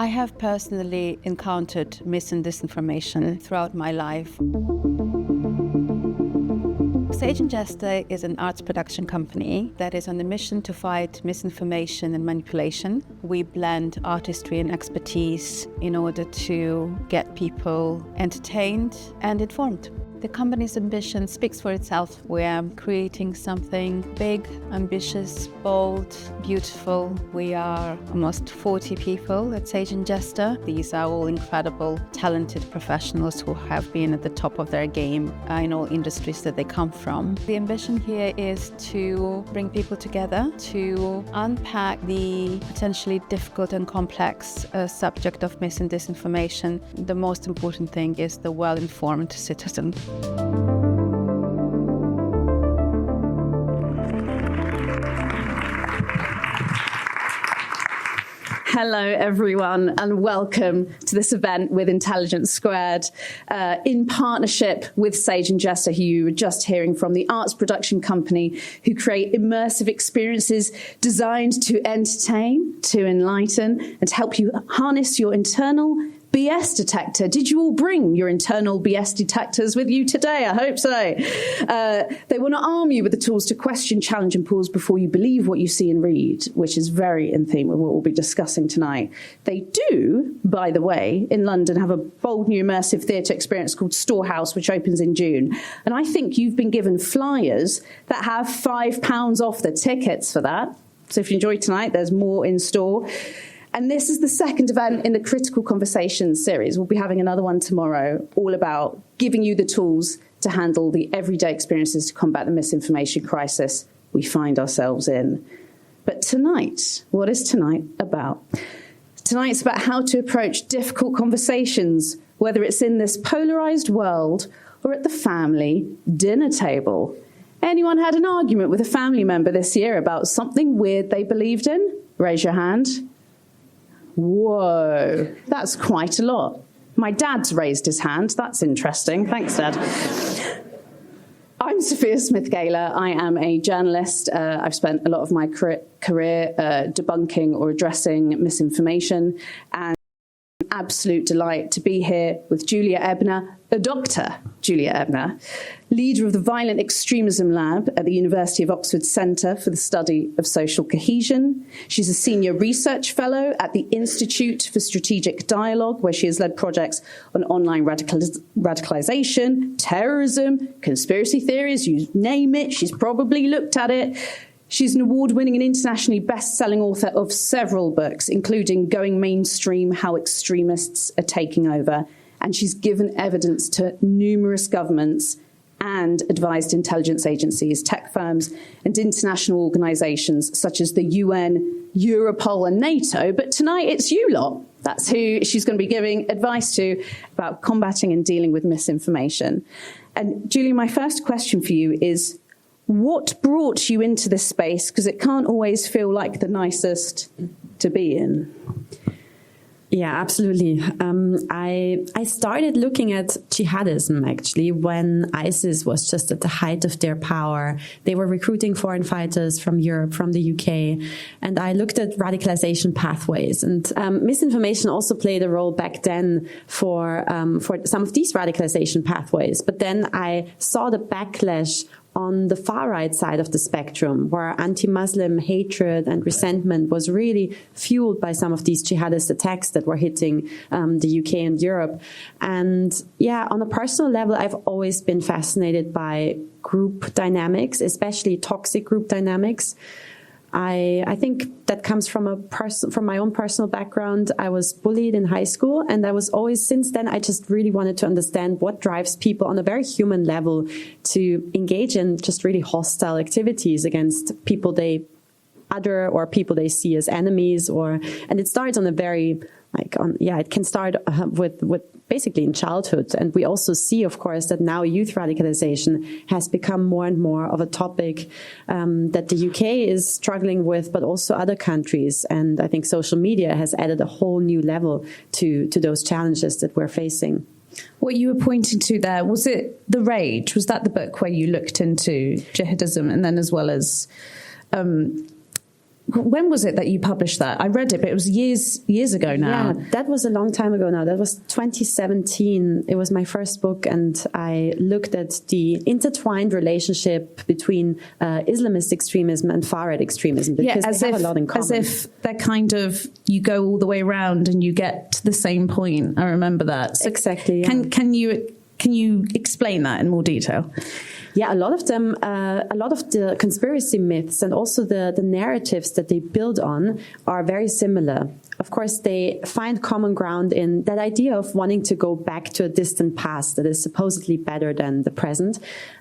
I have personally encountered mis and disinformation throughout my life. Sage and Jester is an arts production company that is on a mission to fight misinformation and manipulation. We blend artistry and expertise in order to get people entertained and informed. The company's ambition speaks for itself. We are creating something big, ambitious, bold, beautiful. We are almost 40 people at Sage and Jester. These are all incredible, talented professionals who have been at the top of their game in all industries that they come from. The ambition here is to bring people together, to unpack the potentially difficult and complex subject of mis and disinformation. The most important thing is the well-informed citizen. Hello, everyone, and welcome to this event with Intelligence Squared in partnership with Sage and Jester, who you were just hearing from, the arts production company who create immersive experiences designed to entertain, to enlighten, and to help you harness your internal BS detector. Did you all bring your internal BS detectors with you today? I hope so. They want to arm you with the tools to question, challenge, and pause before you believe what you see and read, which is very in theme with what we'll be discussing tonight. They do, by the way, in London, have a bold new immersive theatre experience called Storehouse, which opens in June. And I think you've been given flyers that have £5 off the tickets for that. So if you enjoyed tonight, there's more in store. And this is the second event in the Critical Conversations series. We'll be having another one tomorrow, all about giving you the tools to handle the everyday experiences to combat the misinformation crisis we find ourselves in. But tonight, what is tonight about? Tonight's about how to approach difficult conversations, whether it's in this polarized world or at the family dinner table. Anyone had an argument with a family member this year about something weird they believed in? Raise your hand. Whoa, that's quite a lot. My dad's raised his hand. That's interesting. Thanks, Dad. I'm Sophia Smith Galer. I am a journalist. I've spent a lot of my career debunking or addressing misinformation, and absolute delight to be here with Julia Ebner, Dr. Julia Ebner, leader of the Violent Extremism Lab at the University of Oxford Centre for the Study of Social Cohesion. She's a senior research fellow at the Institute for Strategic Dialogue, where she has led projects on online radicalization, terrorism, conspiracy theories, you name it, she's probably looked at it. She's an award-winning and internationally best-selling author of several books, including Going Mainstream: How Extremists Are Taking Over. And she's given evidence to numerous governments and advised intelligence agencies, tech firms, and international organisations such as the UN, Europol, and NATO. But tonight it's you lot. That's who she's going to be giving advice to about combating and dealing with misinformation. And Julie, my first question for you is, what brought you into this space? Because it can't always feel like the nicest to be in. Yeah, absolutely. I started looking at jihadism, actually, when ISIS was just at the height of their power. They were recruiting foreign fighters from Europe, from the UK. And I looked at radicalization pathways. And misinformation also played a role back then for some of these radicalization pathways. But then I saw the backlash on the far right side of the spectrum, where anti-Muslim hatred and resentment was really fueled by some of these jihadist attacks that were hitting the UK and Europe. And yeah, on a personal level, I've always been fascinated by group dynamics, especially toxic group dynamics. I think that comes from my own personal background. I was bullied in high school, and I was always, since then, I just really wanted to understand what drives people on a very human level to engage in just really hostile activities against people they other or people they see as enemies, and it starts on a very it can start with basically in childhood. And we also see, of course, that now youth radicalization has become more and more of a topic that the UK is struggling with, but also other countries. And I think social media has added a whole new level to those challenges that we're facing. What you were pointing to there, was it The Rage? Was that the book where you looked into jihadism and then as well as When was it that you published that? I read it, but it was years ago now. Yeah, that was a long time ago now. That was 2017. It was my first book, and I looked at the intertwined relationship between Islamist extremism and far-right extremism, because they have a lot in common. As if they're kind of, you go all the way around and you get to the same point. I remember that. So exactly. Yeah. Can you explain that in more detail? Yeah, a lot of them, a lot of the conspiracy myths and also the narratives that they build on are very similar. Of course, they find common ground in that idea of wanting to go back to a distant past that is supposedly better than the present.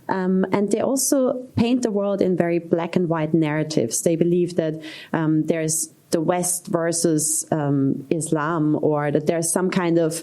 And they also paint the world in very black and white narratives. They believe that there's the West versus Islam, or that there's some kind of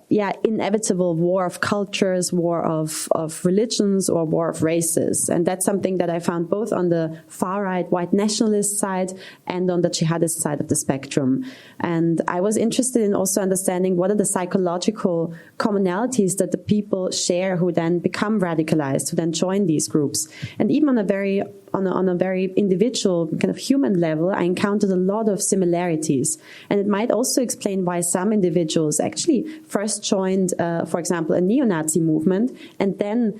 inevitable war of cultures, war of religions, or war of races. And that's something that I found both on the far-right white nationalist side and on the jihadist side of the spectrum. And I was interested in also understanding what are the psychological commonalities that the people share who then become radicalized, who then join these groups. And even on a very individual kind of human level, I encountered a lot of similarities. And it might also explain why some individuals actually first joined, for example, a neo-Nazi movement, and then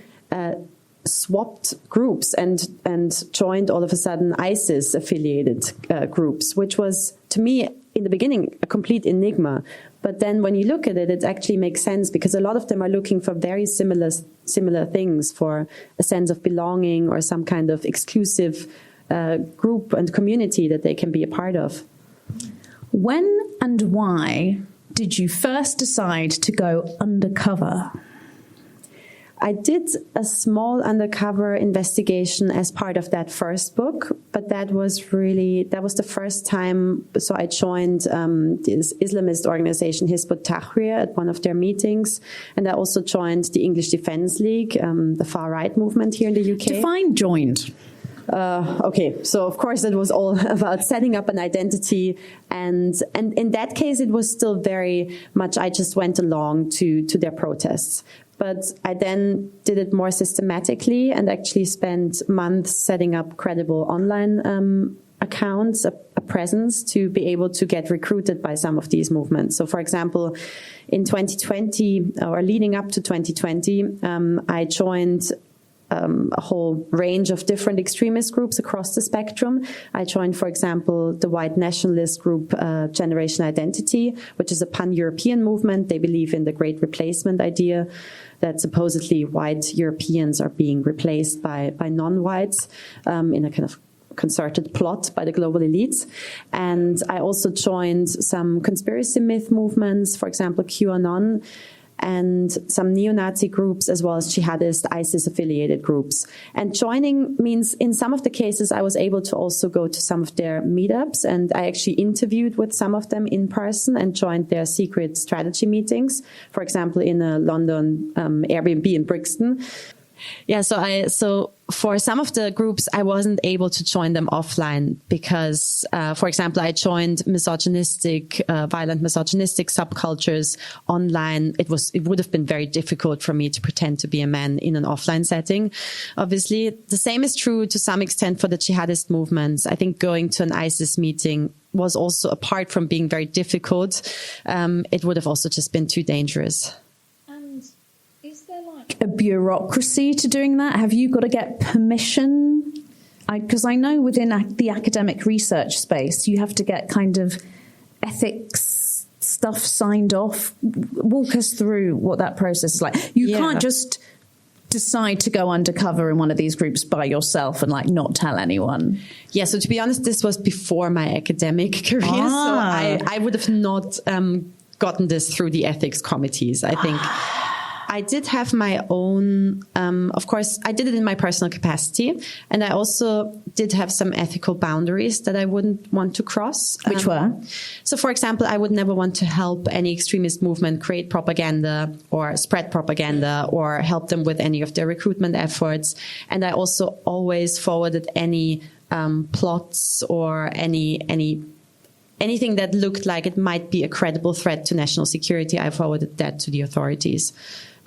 swapped groups and joined all of a sudden ISIS-affiliated groups, which was, to me, in the beginning, a complete enigma. But then when you look at it, it actually makes sense, because a lot of them are looking for very similar things, for a sense of belonging or some kind of exclusive group and community that they can be a part of. When and why did you first decide to go undercover? I did a small undercover investigation as part of that first book, but that was the first time. So I joined this Islamist organization Hizb ut-Tahrir at one of their meetings, and I also joined the English Defence League, the far-right movement here in the UK. Define joined. Okay, so of course it was all about setting up an identity, and in that case it was still very much I just went along to their protests. But I then did it more systematically and actually spent months setting up credible online accounts, a presence, to be able to get recruited by some of these movements. So, for example, in 2020, or leading up to 2020, I joined a whole range of different extremist groups across the spectrum. I joined, for example, the white nationalist group Generation Identity, which is a pan-European movement. They believe in the Great Replacement idea, that supposedly white Europeans are being replaced by non-whites in a kind of concerted plot by the global elites. And I also joined some conspiracy myth movements, for example, QAnon, and some neo-Nazi groups, as well as jihadist ISIS-affiliated groups. And joining means, in some of the cases, I was able to also go to some of their meetups, and I actually interviewed with some of them in person and joined their secret strategy meetings, for example, in a London Airbnb in Brixton. Yeah, so for some of the groups, I wasn't able to join them offline because, for example, I joined violent misogynistic subcultures online. It would have been very difficult for me to pretend to be a man in an offline setting. Obviously, the same is true to some extent for the jihadist movements. I think going to an ISIS meeting was also, apart from being very difficult, it would have also just been too dangerous. A bureaucracy to doing that? Have you got to get permission? Because I know within the academic research space, you have to get kind of ethics stuff signed off. Walk us through what that process is like. You can't just decide to go undercover in one of these groups by yourself and not tell anyone. Yeah, so to be honest, this was before my academic career, so I would have not gotten this through the ethics committees, I think. I did have my own, of course, I did it in my personal capacity, and I also did have some ethical boundaries that I wouldn't want to cross. Which were? So, for example, I would never want to help any extremist movement create propaganda or spread propaganda or help them with any of their recruitment efforts. And I also always forwarded any plots or anything that looked like it might be a credible threat to national security. I forwarded that to the authorities.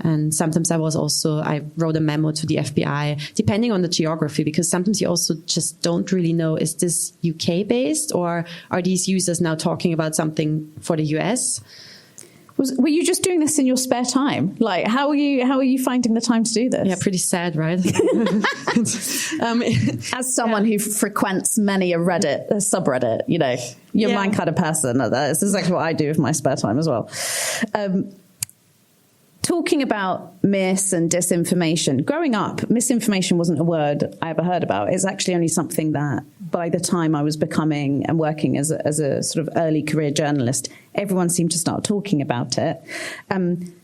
And sometimes I wrote a memo to the FBI, depending on the geography, because sometimes you also just don't really know, is this UK based or are these users now talking about something for the US? Were you just doing this in your spare time? Like, how are you finding the time to do this? Yeah, pretty sad, right? As someone who frequents many a subreddit, you're my kind of person. That's exactly what I do with my spare time as well. Talking about mis and disinformation, growing up, misinformation wasn't a word I ever heard about. It's actually only something that by the time I was becoming and working as a sort of early career journalist, everyone seemed to start talking about it.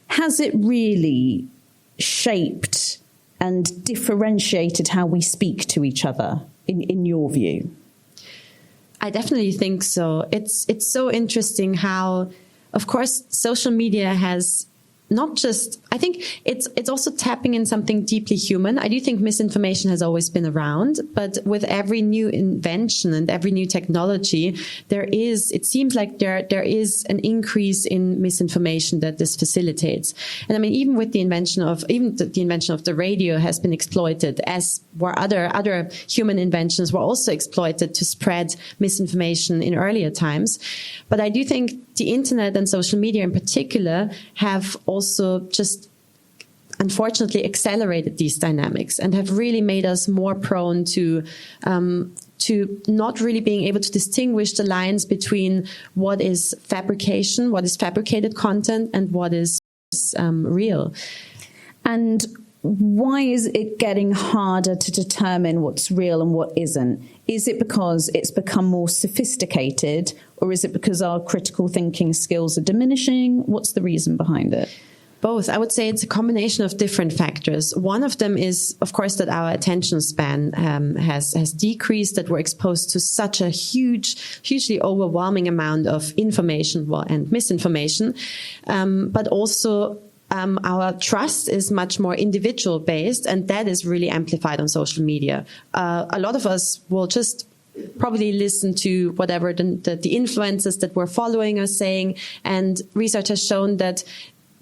Has it really shaped and differentiated how we speak to each other, in your view? I definitely think so. It's so interesting how, of course, social media has not just, I think it's also tapping in something deeply human. I do think misinformation has always been around, but with every new invention and every new technology, it seems like there is an increase in misinformation that this facilitates. And I mean, even with the invention of the radio has been exploited, as were other human inventions were also exploited to spread misinformation in earlier times. But I do think the internet and social media in particular have also just unfortunately accelerated these dynamics and have really made us more prone to not really being able to distinguish the lines between what is fabrication, what is fabricated content, and what is real. And why is it getting harder to determine what's real and what isn't? Is it because it's become more sophisticated, or is it because our critical thinking skills are diminishing? What's the reason behind it? Both. I would say it's a combination of different factors. One of them is, of course, that our attention span has decreased, that we're exposed to such a hugely overwhelming amount of information and misinformation, but also our trust is much more individual based, and that is really amplified on social media. A lot of us will just probably listen to whatever the influencers that we're following are saying, and research has shown that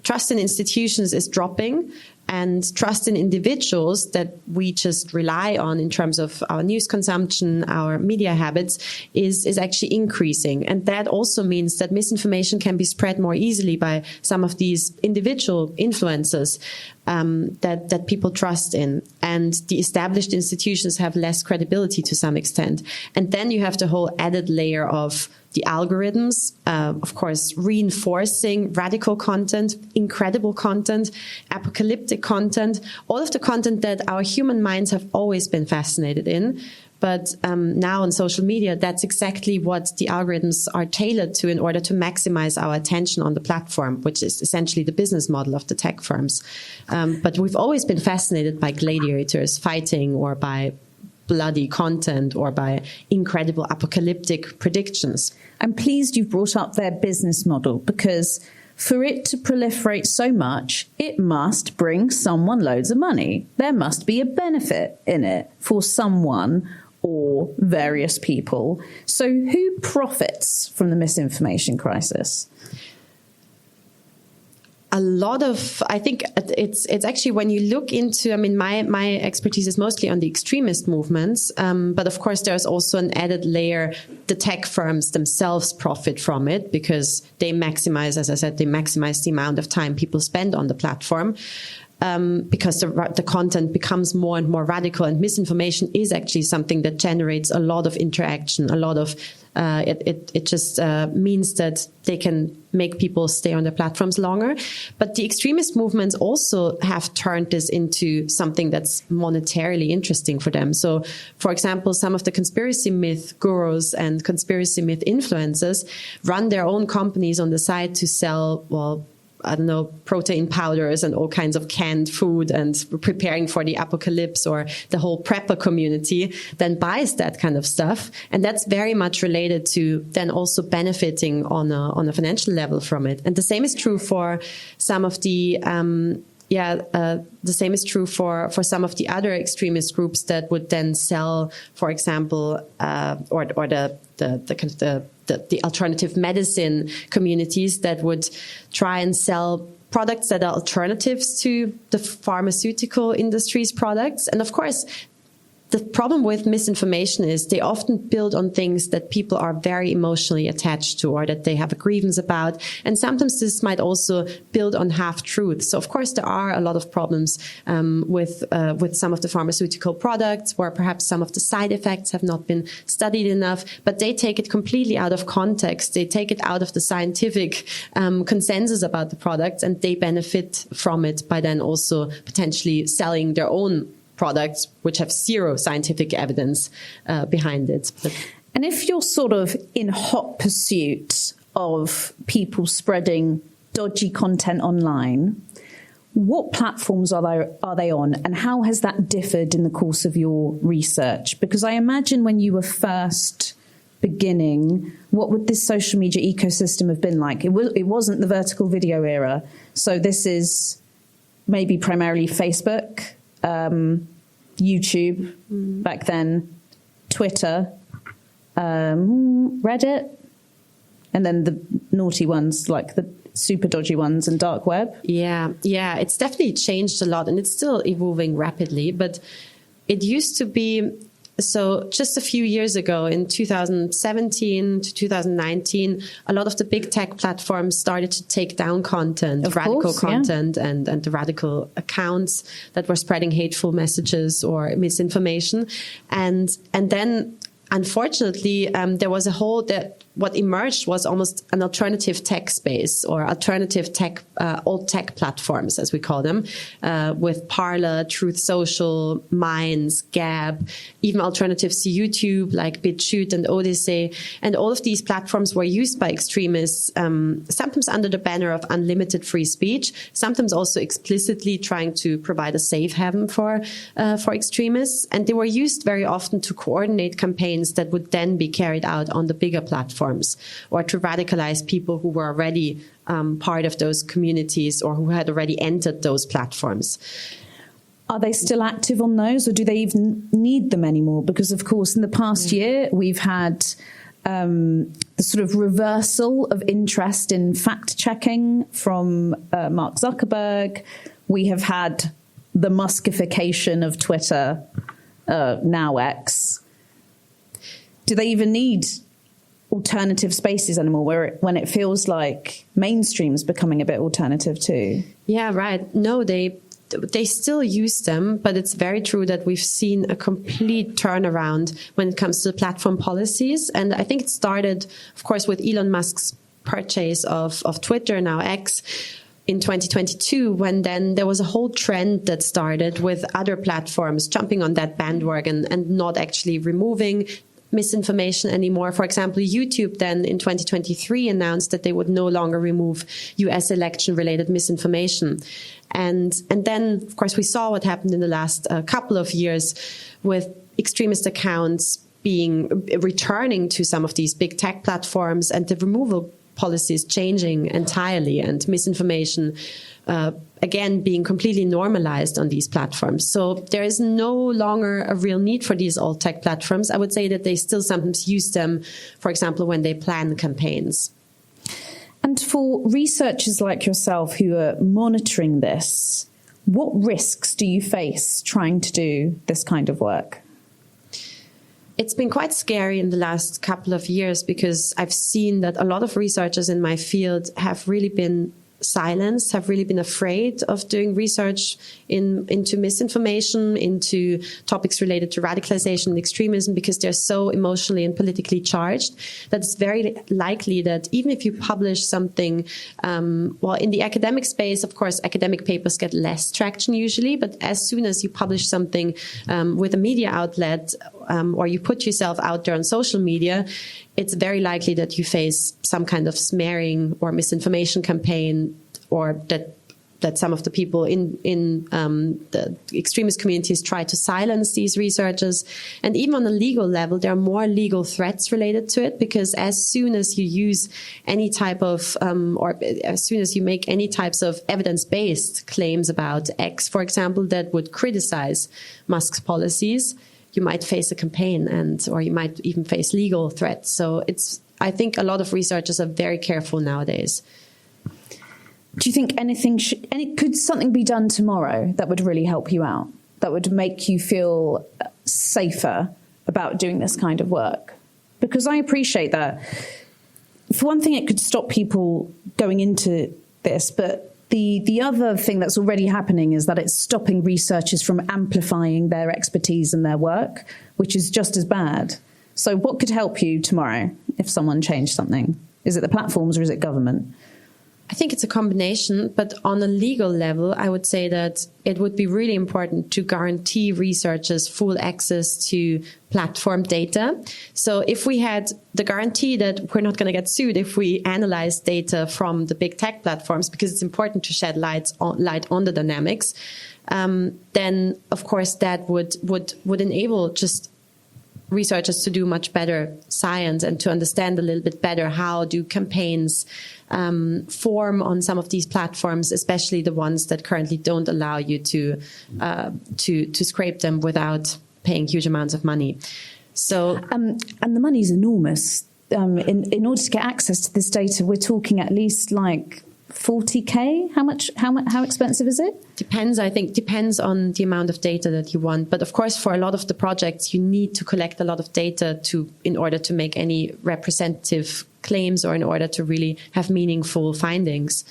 trust in institutions is dropping, and trust in individuals that we just rely on in terms of our news consumption, our media habits, is actually increasing. And that also means that misinformation can be spread more easily by some of these individual influencers that people trust in. And the established institutions have less credibility to some extent. And then you have the whole added layer of the algorithms, of course, reinforcing radical content, incredible content, apocalyptic content, all of the content that our human minds have always been fascinated in. But now on social media, that's exactly what the algorithms are tailored to in order to maximize our attention on the platform, which is essentially the business model of the tech firms. But we've always been fascinated by gladiators fighting, or by bloody content, or by incredible apocalyptic predictions. I'm pleased you've brought up their business model, because for it to proliferate so much, it must bring someone loads of money. There must be a benefit in it for someone or various people. So who profits from the misinformation crisis? A lot of, I think it's actually, when you look into, I mean, my expertise is mostly on the extremist movements, but of course there's also an added layer. The tech firms themselves profit from it because they maximize, as I said, they maximize the amount of time people spend on the platform. Because the content becomes more and more radical, and misinformation is actually something that generates a lot of interaction, a lot of it just means that they can make people stay on their platforms longer. But the extremist movements also have turned this into something that's monetarily interesting for them. So, for example, some of the conspiracy myth gurus and conspiracy myth influencers run their own companies on the side to sell, well, I don't know, protein powders and all kinds of canned food, and preparing for the apocalypse, or the whole prepper community then buys that kind of stuff. And that's very much related to then also benefiting on a financial level from it. And the same is true for some of the the same is true for some of the other extremist groups that would then sell, for example, or the alternative medicine communities that would try and sell products that are alternatives to the pharmaceutical industry's products. And of course, the problem with misinformation is they often build on things that people are very emotionally attached to or that they have a grievance about. And sometimes this might also build on half-truths. So, of course, there are a lot of problems with some of the pharmaceutical products where perhaps some of the side effects have not been studied enough, but they take it completely out of context. They take it out of the scientific consensus about the products, and they benefit from it by then also potentially selling their own products which have zero scientific evidence behind it. And if you're sort of in hot pursuit of people spreading dodgy content online, what platforms are they on, and how has that differed in the course of your research? Because I imagine when you were first beginning, what would this social media ecosystem have been like? It wasn't the vertical video era, so this is maybe primarily Facebook, YouTube back then, Twitter, Reddit, and then the naughty ones like the super dodgy ones and dark web. Yeah, it's definitely changed a lot, and it's still evolving rapidly, but it used to be. So just a few years ago, in 2017 to 2019, a lot of the big tech platforms started to take down content, radical content, and the radical accounts that were spreading hateful messages or misinformation. And then, unfortunately, there was what emerged was almost an alternative tech space or alternative tech, old tech platforms, as we call them, with Parler, Truth Social, Minds, Gab, even alternatives to YouTube like BitChute and Odyssey. And all of these platforms were used by extremists, sometimes under the banner of unlimited free speech, sometimes also explicitly trying to provide a safe haven for extremists. And they were used very often to coordinate campaigns that would then be carried out on the bigger platforms, or to radicalize people who were already part of those communities or who had already entered those platforms. Are they still active on those, or do they even need them anymore? Because, of course, in the past year, we've had the sort of reversal of interest in fact-checking from Mark Zuckerberg. We have had the Muskification of Twitter, now X. Do they even need alternative spaces anymore, when it feels like mainstream's becoming a bit alternative too? Yeah, right. No, they still use them, but it's very true that we've seen a complete turnaround when it comes to platform policies. And I think it started, of course, with Elon Musk's purchase of Twitter, now X, in 2022, when then there was a whole trend that started with other platforms jumping on that bandwagon and not actually removing misinformation anymore. For example, YouTube then in 2023 announced that they would no longer remove US election-related misinformation. And then, of course, we saw what happened in the last couple of years with extremist accounts returning to some of these big tech platforms and the removal policies changing entirely and misinformation again being completely normalized on these platforms. So there is no longer a real need for these old tech platforms. I would say that they still sometimes use them, for example, when they plan campaigns. And for researchers like yourself who are monitoring this, what risks do you face trying to do this kind of work? It's been quite scary in the last couple of years because I've seen that a lot of researchers in my field have really been silenced, have really been afraid of doing research into misinformation, into topics related to radicalization and extremism, because they're so emotionally and politically charged that it's very likely that even if you publish something, well, in the academic space, of course, academic papers get less traction usually, but as soon as you publish something with a media outlet or you put yourself out there on social media, it's very likely that you face some kind of smearing or misinformation campaign, or that that some of the people in the extremist communities try to silence these researchers. And even on a legal level, there are more legal threats related to it, because as soon as you use any type of, or as soon as you make any types of evidence-based claims about X, for example, that would criticize Musk's policies, you might face a campaign or you might even face legal threats. So I think a lot of researchers are very careful nowadays. Do you think could something be done tomorrow that would really help you out, that would make you feel safer about doing this kind of work? Because I appreciate that. For one thing, it could stop people going into this, but the other thing that's already happening is that it's stopping researchers from amplifying their expertise and their work, which is just as bad. So what could help you tomorrow if someone changed something? Is it the platforms or is it government? I think it's a combination, but on a legal level, I would say that it would be really important to guarantee researchers full access to platform data. So if we had the guarantee that we're not going to get sued if we analyze data from the big tech platforms, because it's important to shed light on the dynamics, then of course that would enable just researchers to do much better science and to understand a little bit better how do campaigns form on some of these platforms, especially the ones that currently don't allow you to scrape them without paying huge amounts of money. So and the money's enormous. In order to get access to this data, we're talking at least like 40K? How expensive is it? Depends, I think, depends on the amount of data that you want. But of course, for a lot of the projects, you need to collect a lot of data in order to make any representative claims or in order to really have meaningful findings.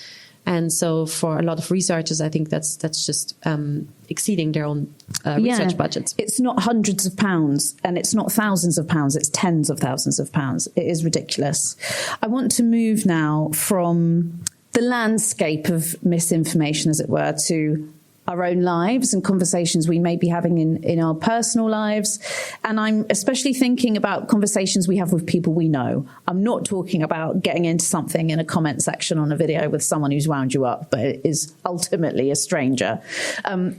And so for a lot of researchers, I think that's just exceeding their own research budgets. It's not hundreds of pounds and it's not thousands of pounds. It's tens of thousands of pounds. It is ridiculous. I want to move now from the landscape of misinformation, as it were, to our own lives and conversations we may be having in our personal lives. And I'm especially thinking about conversations we have with people we know. I'm not talking about getting into something in a comment section on a video with someone who's wound you up, but it is ultimately a stranger.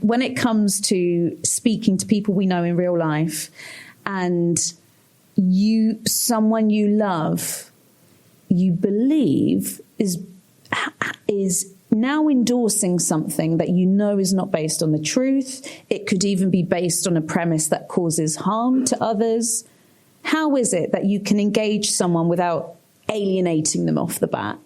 When it comes to speaking to people we know in real life and someone you love, you believe is now endorsing something that you know is not based on the truth. It could even be based on a premise that causes harm to others. How is it that you can engage someone without alienating them off the bat?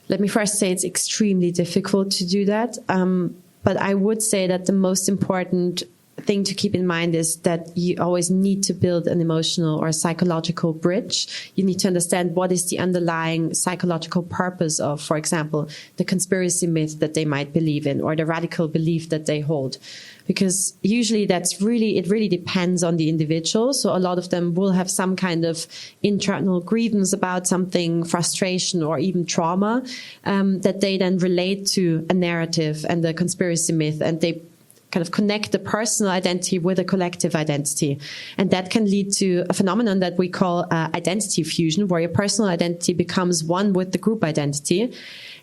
Let me first say it's extremely difficult to do that. But I would say that the most important thing to keep in mind is that you always need to build an emotional or psychological bridge. You need to understand what is the underlying psychological purpose of, for example, the conspiracy myth that they might believe in or the radical belief that they hold. Because usually it really depends on the individual. So a lot of them will have some kind of internal grievance about something, frustration or even trauma, that they then relate to a narrative and the conspiracy myth, and they kind of connect the personal identity with a collective identity. And that can lead to a phenomenon that we call identity fusion, where your personal identity becomes one with the group identity.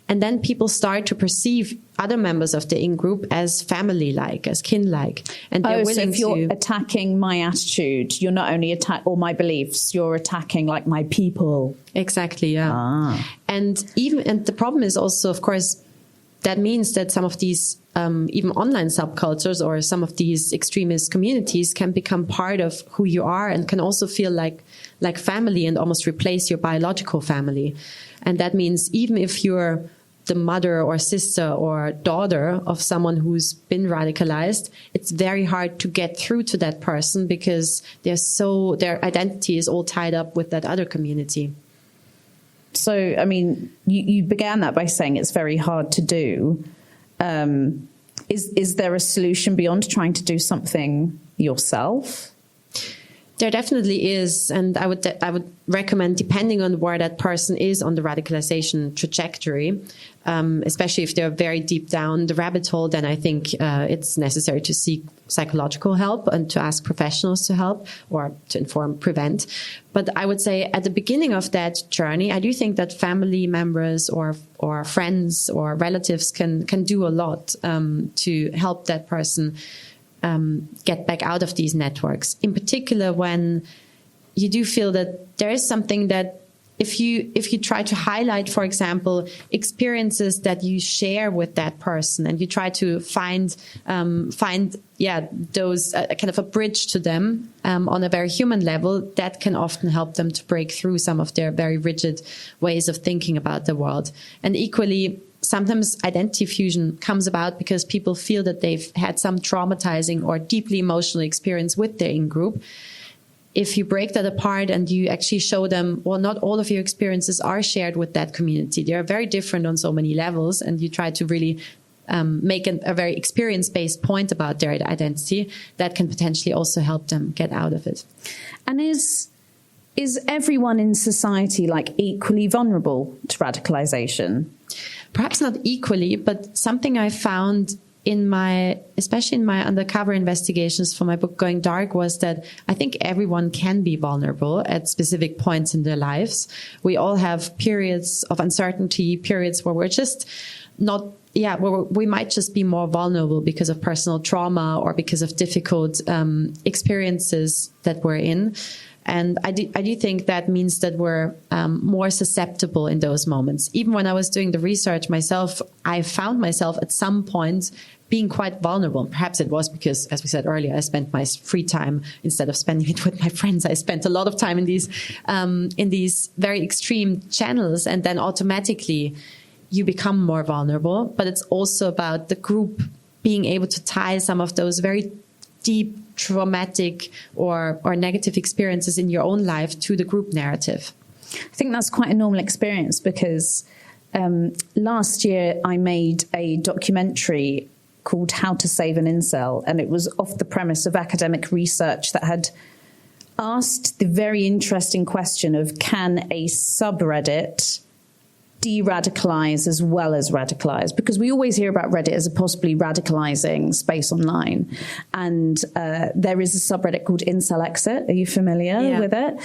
And then people start to perceive other members of the in-group as family-like, as kin-like. And they're willing so if you're attacking my attitude, you're not only or my beliefs, you're attacking like my people. Exactly, yeah. And the problem is also, of course, that means that some of these even online subcultures or some of these extremist communities can become part of who you are and can also feel like family and almost replace your biological family. And that means even if you're the mother or sister or daughter of someone who's been radicalized, it's very hard to get through to that person because their identity is all tied up with that other community. So, I mean, you began that by saying it's very hard to do. Is there a solution beyond trying to do something yourself? There definitely is, and I would recommend, depending on where that person is on the radicalization trajectory, especially if they're very deep down the rabbit hole, then I think it's necessary to seek psychological help and to ask professionals to help or to inform, prevent. But I would say at the beginning of that journey, I do think that family members or friends or relatives can do a lot to help that person get back out of these networks. In particular, when you do feel that there is something that if you try to highlight, for example, experiences that you share with that person, and you try to find those kind of a bridge to them on a very human level, that can often help them to break through some of their very rigid ways of thinking about the world. And equally, sometimes identity fusion comes about because people feel that they've had some traumatizing or deeply emotional experience with their in-group. If you break that apart and you actually show them, well, not all of your experiences are shared with that community. They are very different on so many levels, and you try to really make a very experience-based point about their identity, that can potentially also help them get out of it. And is everyone in society like equally vulnerable to radicalization? Perhaps not equally, but something I found especially in my undercover investigations for my book Going Dark, was that I think everyone can be vulnerable at specific points in their lives. We all have periods of uncertainty, periods where we're just where we might just be more vulnerable because of personal trauma or because of difficult experiences that we're in. And I do think that means that we're more susceptible in those moments. Even when I was doing the research myself, I found myself at some point being quite vulnerable. Perhaps it was because, as we said earlier, I spent my free time, instead of spending it with my friends, I spent a lot of time in these very extreme channels, and then automatically you become more vulnerable. But it's also about the group being able to tie some of those very deep traumatic or negative experiences in your own life to the group narrative. I think that's quite a normal experience, because last year I made a documentary called How to Save an Incel, and it was off the premise of academic research that had asked the very interesting question of, can a subreddit de-radicalize as well as radicalize? Because we always hear about Reddit as a possibly radicalizing space online. And there is a subreddit called Incel Exit. Are you familiar with it?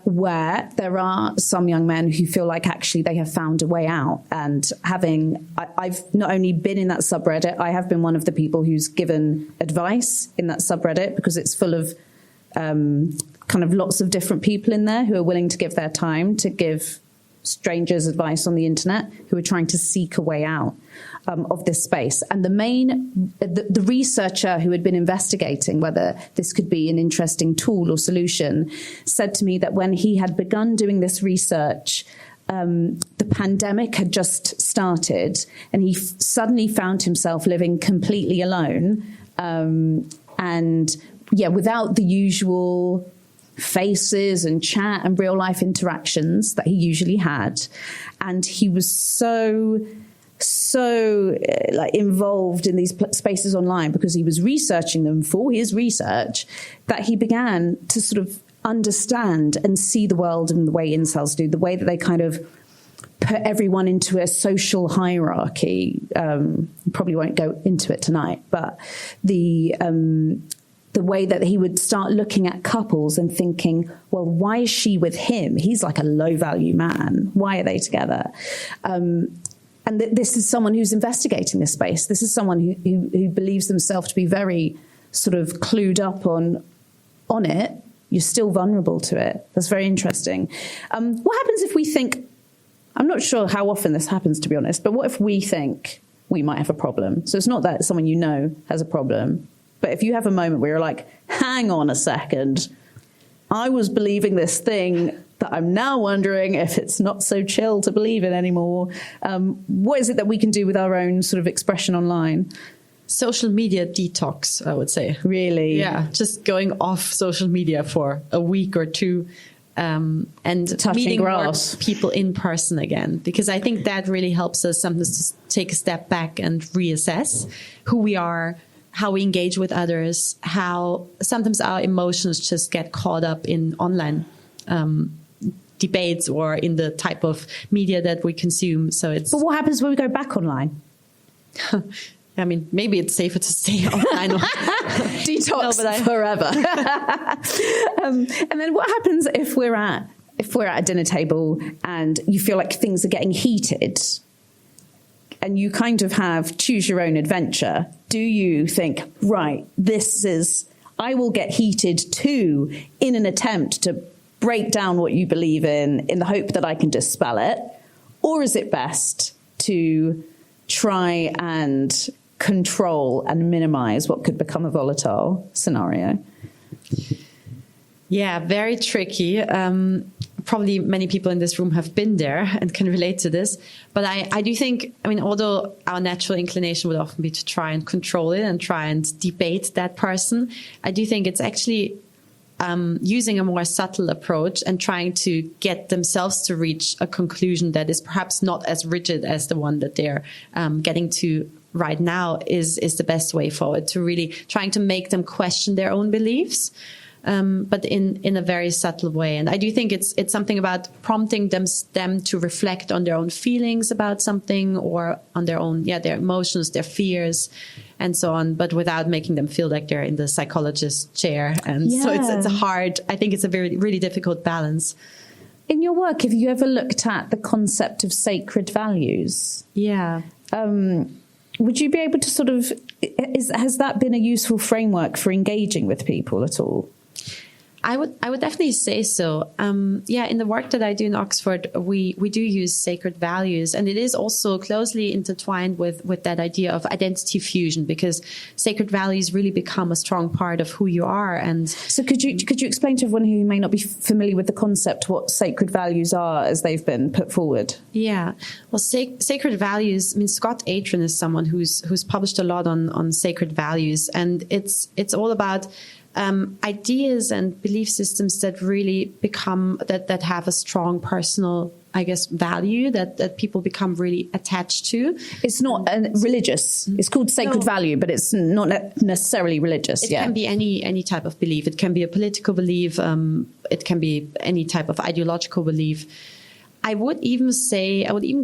Where there are some young men who feel like actually they have found a way out. And I've not only been in that subreddit, I have been one of the people who's given advice in that subreddit, because it's full of kind of lots of different people in there who are willing to give their time to give strangers advice on the internet, who are trying to seek a way out of this space. And the researcher who had been investigating whether this could be an interesting tool or solution said to me that when he had begun doing this research, the pandemic had just started, and he suddenly found himself living completely alone, without the usual faces and chat and real life interactions that he usually had. And he was so involved in these spaces online, because he was researching them for his research, that he began to sort of understand and see the world in the way incels do, the way that they kind of put everyone into a social hierarchy. Probably won't go into it tonight, but the way that he would start looking at couples and thinking, well, why is she with him? He's like a low-value man. Why are they together? And this is someone who's investigating this space. This is someone who believes themselves to be very sort of clued up on it. You're still vulnerable to it. That's very interesting. What happens if we think, I'm not sure how often this happens, to be honest, but what if we think we might have a problem? So it's not that someone you know has a problem, but if you have a moment where you're like, hang on a second, I was believing this thing that I'm now wondering if it's not so chill to believe in anymore. What is it that we can do with our own sort of expression online? Social media detox, I would say. Really? Yeah, just going off social media for a week or two, and meeting more people in person again. Because I think that really helps us sometimes to take a step back and reassess who we are, how we engage with others, how sometimes our emotions just get caught up in online debates or in the type of media that we consume. So it's. But what happens when we go back online? I mean, maybe it's safer to stay online. Detox forever. And then what happens if we're at a dinner table and you feel like things are getting heated and you kind of have choose your own adventure? Do you think, right, I will get heated too in an attempt to break down what you believe in the hope that I can dispel it? Or is it best to try and control and minimize what could become a volatile scenario? Yeah, very tricky. Probably many people in this room have been there and can relate to this. But I do think, I mean, although our natural inclination would often be to try and control it and try and debate that person, I do think it's actually using a more subtle approach and trying to get themselves to reach a conclusion that is perhaps not as rigid as the one that they're getting to right now is the best way forward, to really trying to make them question their own beliefs. But in a very subtle way. And I do think it's something about prompting them to reflect on their own feelings about something or on their own, their emotions, their fears, and so on, but without making them feel like they're in the psychologist chair. And so it's a hard, I think it's a very, really difficult balance. In your work, have you ever looked at the concept of sacred values? Yeah. Would you be able to sort of, has that been a useful framework for engaging with people at all? I would definitely say so. In the work that I do in Oxford, we do use sacred values, and it is also closely intertwined with that idea of identity fusion, because sacred values really become a strong part of who you are. And so, could you explain to everyone who may not be familiar with the concept what sacred values are as they've been put forward? Yeah, well, sacred values. I mean, Scott Atran is someone who's published a lot on sacred values, and it's all about ideas and belief systems that really become, that have a strong personal, I guess, value that people become really attached to. It's not religious. It's called sacred value, but it's not necessarily religious. It can be any type of belief. It can be a political belief. It can be any type of ideological belief. I would even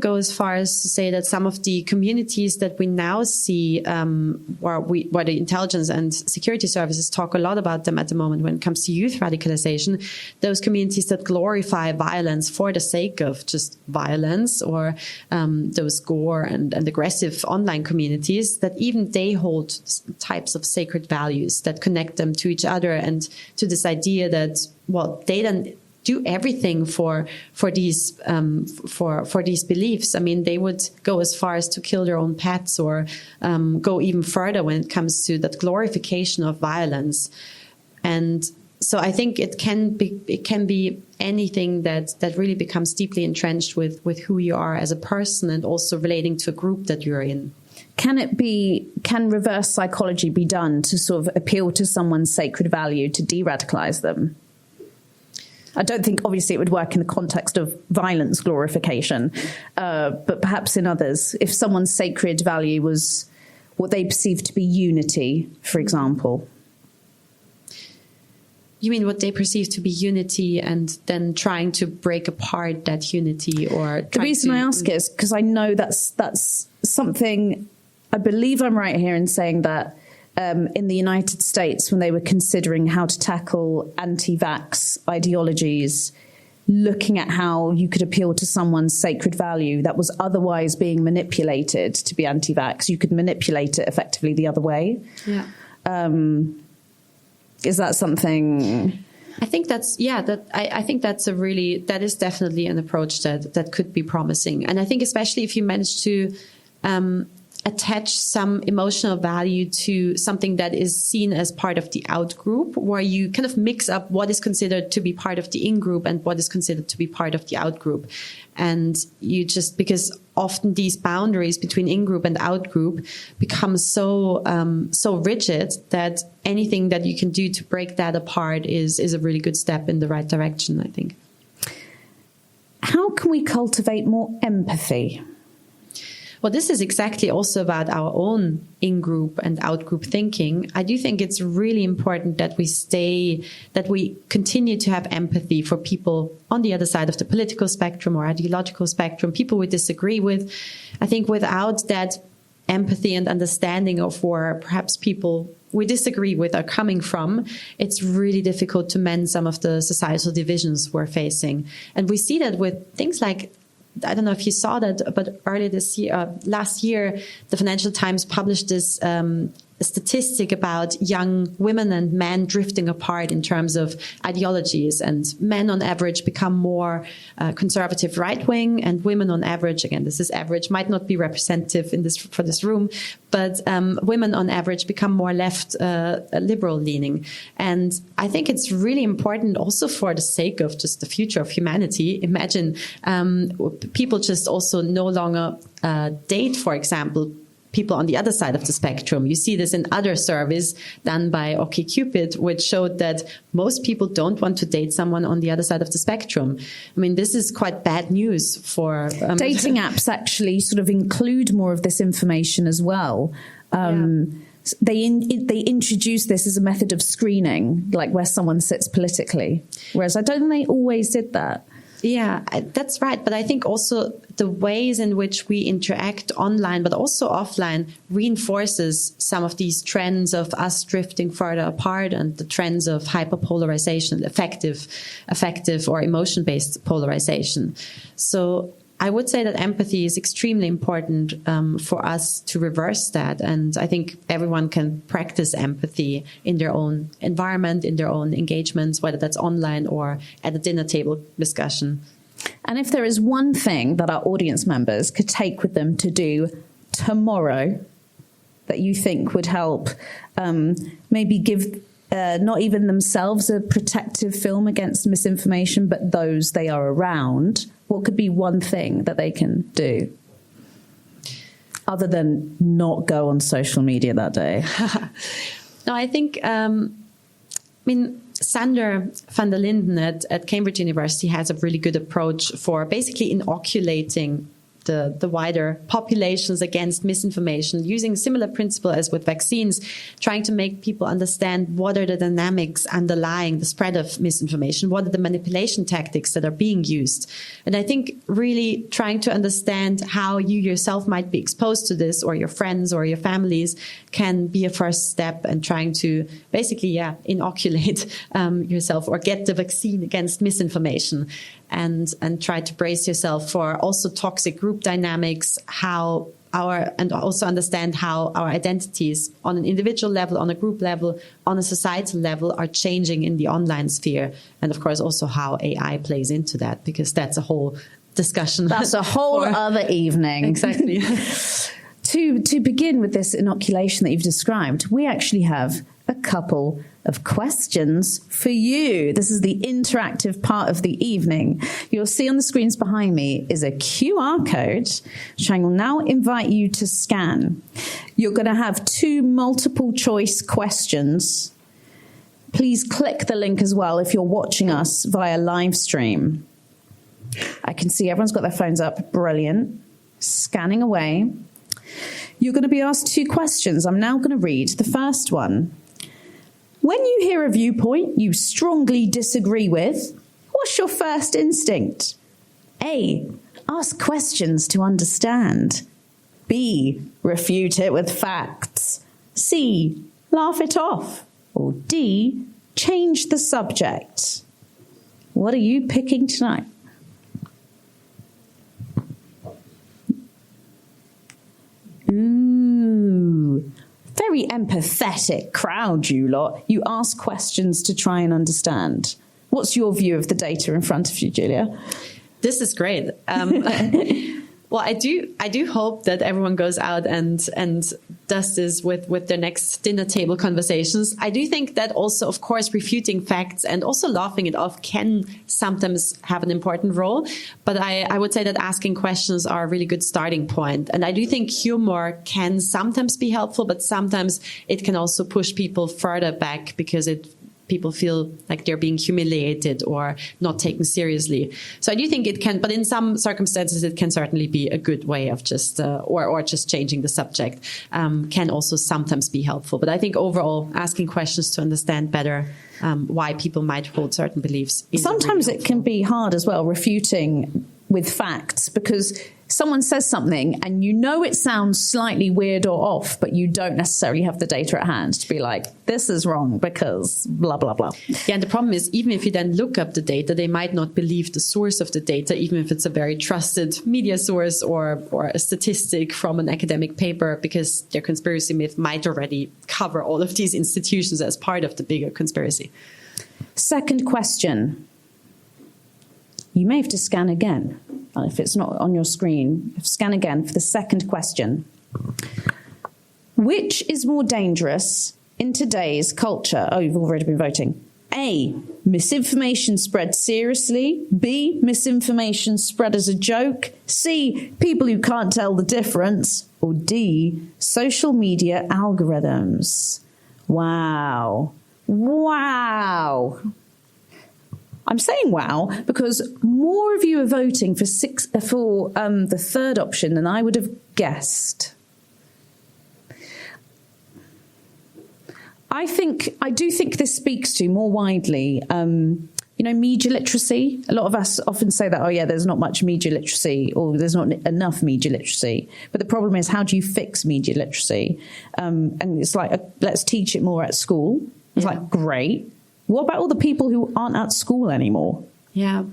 go as far as to say that some of the communities that we now see, where the intelligence and security services talk a lot about them at the moment when it comes to youth radicalization, those communities that glorify violence for the sake of just violence, or those gore and aggressive online communities, that even they hold types of sacred values that connect them to each other and to this idea that, well, they don't do everything for these beliefs. I mean, they would go as far as to kill their own pets, or go even further when it comes to that glorification of violence. And so I think it can be anything that really becomes deeply entrenched with who you are as a person, and also relating to a group that you're in. Can reverse psychology be done to sort of appeal to someone's sacred value to de-radicalize them? I don't think, obviously, it would work in the context of violence glorification, but perhaps in others. If someone's sacred value was what they perceive to be unity, for example. You mean what they perceive to be unity, and then trying to break apart that unity? Or the reason I ask is because I know that's something. I believe I'm right here in saying that in the United States, when they were considering how to tackle anti-vax ideologies, looking at how you could appeal to someone's sacred value that was otherwise being manipulated to be anti-vax, you could manipulate it effectively the other way. Yeah. Is that something? I think I think that is definitely an approach that could be promising. And I think especially if you manage to attach some emotional value to something that is seen as part of the out group, where you kind of mix up what is considered to be part of the in group and what is considered to be part of the out group. And you just, because often these boundaries between in group and out group become so rigid that anything that you can do to break that apart is a really good step in the right direction, I think. How can we cultivate more empathy? Well, this is exactly also about our own in-group and out-group thinking. I do think it's really important that we continue to have empathy for people on the other side of the political spectrum or ideological spectrum, people we disagree with. I think without that empathy and understanding of where perhaps people we disagree with are coming from, it's really difficult to mend some of the societal divisions we're facing. And we see that with things like, I don't know if you saw that, but earlier last year, the Financial Times published this statistic about young women and men drifting apart in terms of ideologies, and men on average become more conservative right-wing, and women on average, again, this is average, might not be representative for this room, but women on average become more left liberal-leaning. And I think it's really important also for the sake of just the future of humanity. Imagine people just also no longer date, for example, people on the other side of the spectrum. You see this in other surveys done by OkCupid, which showed that most people don't want to date someone on the other side of the spectrum. I mean, this is quite bad news for... dating apps actually sort of include more of this information as well. They introduce this as a method of screening, like where someone sits politically. Whereas I don't think they always did that. Yeah, that's right. But I think also the ways in which we interact online, but also offline, reinforces some of these trends of us drifting further apart and the trends of hyperpolarization, affective or emotion-based polarization. So I would say that empathy is extremely important for us to reverse that. And I think everyone can practice empathy in their own environment, in their own engagements, whether that's online or at a dinner table discussion. And if there is one thing that our audience members could take with them to do tomorrow that you think would help maybe give not even themselves a protective film against misinformation, but those they are around, what could be one thing that they can do other than not go on social media that day? No, I think, Sander van der Linden at Cambridge University has a really good approach for basically inoculating the wider populations against misinformation, using a similar principle as with vaccines, trying to make people understand what are the dynamics underlying the spread of misinformation, what are the manipulation tactics that are being used. And I think really trying to understand how you yourself might be exposed to this, or your friends or your families, can be a first step, and trying to basically, inoculate yourself or get the vaccine against misinformation. And try to brace yourself for also toxic group dynamics, and also understand how our identities on an individual level, on a group level, on a societal level are changing in the online sphere. And of course also how AI plays into that, because that's a whole discussion. That's a whole other evening. Exactly. To begin with this inoculation that you've described, we actually have a couple of questions for you. This is the interactive part of the evening. You'll see on the screens behind me is a QR code, which I will now invite you to scan. You're going to have 2 multiple choice questions. Please click the link as well if you're watching us via live stream. I can see everyone's got their phones up. Brilliant. Scanning away. You're going to be asked 2 questions. I'm now going to read the first one. When you hear a viewpoint you strongly disagree with, what's your first instinct? A, ask questions to understand. B, refute it with facts. C, laugh it off. Or D, change the subject. What are you picking tonight? Ooh. Very empathetic crowd, you lot. You ask questions to try and understand. What's your view of the data in front of you, Julia? This is great. Well, I do hope that everyone goes out and does this with their next dinner table conversations. I do think that also, of course, refuting facts and also laughing it off can sometimes have an important role. But I would say that asking questions are a really good starting point. And I do think humor can sometimes be helpful, but sometimes it can also push people further back because it people feel like they're being humiliated or not taken seriously. So I do think it can, but in some circumstances, it can certainly be a good way of just, or just changing the subject, can also sometimes be helpful. But I think overall, asking questions to understand better why people might hold certain beliefs. Sometimes it can be hard as well, refuting with facts, because someone says something and you know it sounds slightly weird or off, but you don't necessarily have the data at hand to be like, this is wrong because blah, blah, blah. Yeah, and the problem is, even if you then look up the data, they might not believe the source of the data, even if it's a very trusted media source or a statistic from an academic paper, because their conspiracy myth might already cover all of these institutions as part of the bigger conspiracy. Second question. You may have to scan again. If it's not on your screen, scan again for the second question. Which is more dangerous in today's culture? Oh, you've already been voting. A, misinformation spread seriously. B, misinformation spread as a joke. C, people who can't tell the difference. Or D, social media algorithms. Wow. Wow. I'm saying wow because more of you are voting for the third option than I would have guessed. I do think this speaks to more widely, media literacy. A lot of us often say that, oh yeah, there's not much media literacy or there's not enough media literacy. But the problem is, how do you fix media literacy? And it's like, let's teach it more at school. It's like, great. What about all the people who aren't at school anymore? Yeah.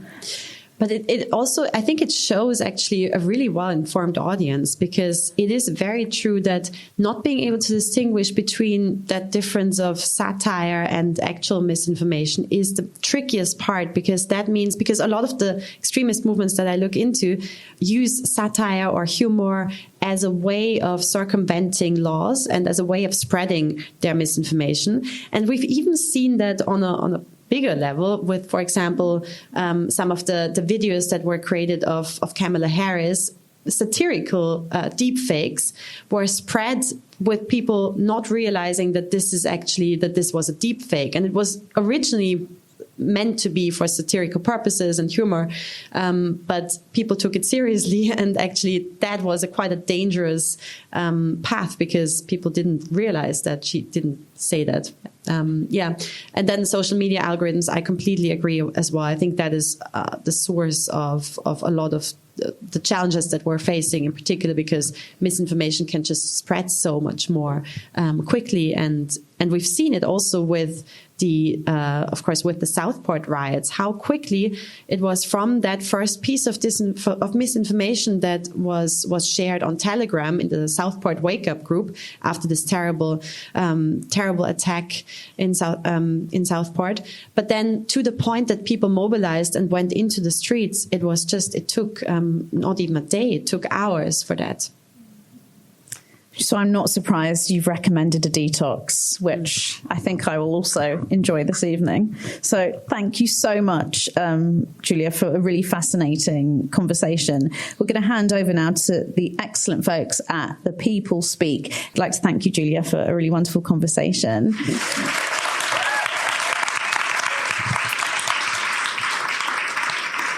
But it also, I think it shows actually a really well-informed audience, because it is very true that not being able to distinguish between that difference of satire and actual misinformation is the trickiest part, because a lot of the extremist movements that I look into use satire or humor as a way of circumventing laws and as a way of spreading their misinformation. And we've even seen that on a bigger level with, for example, some of the videos that were created of Kamala Harris, satirical deep fakes were spread with people not realizing that this was a deep fake. And it was originally meant to be for satirical purposes and humor, but people took it seriously, and actually that was quite a dangerous path, because people didn't realize that she didn't say that. And then social media algorithms, I completely agree as well. I think that is the source of a lot of the challenges that we're facing, in particular because misinformation can just spread so much more quickly, and we've seen it also with of course, with the Southport riots, how quickly it was from that first piece of misinformation that was shared on Telegram in the Southport Wake Up group after this terrible attack in Southport. But then to the point that people mobilized and went into the streets, it took not even a day, it took hours for that. So I'm not surprised you've recommended a detox, which I think I will also enjoy this evening. So thank you so much, Julia, for a really fascinating conversation. We're going to hand over now to the excellent folks at The People Speak. I'd like to thank you, Julia, for a really wonderful conversation.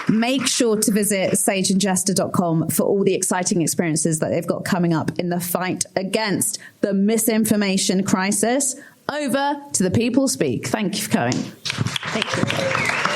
Make sure to visit sageandjester.com for all the exciting experiences that they've got coming up in the fight against the misinformation crisis. Over to The People Speak. Thank you for coming. Thank you.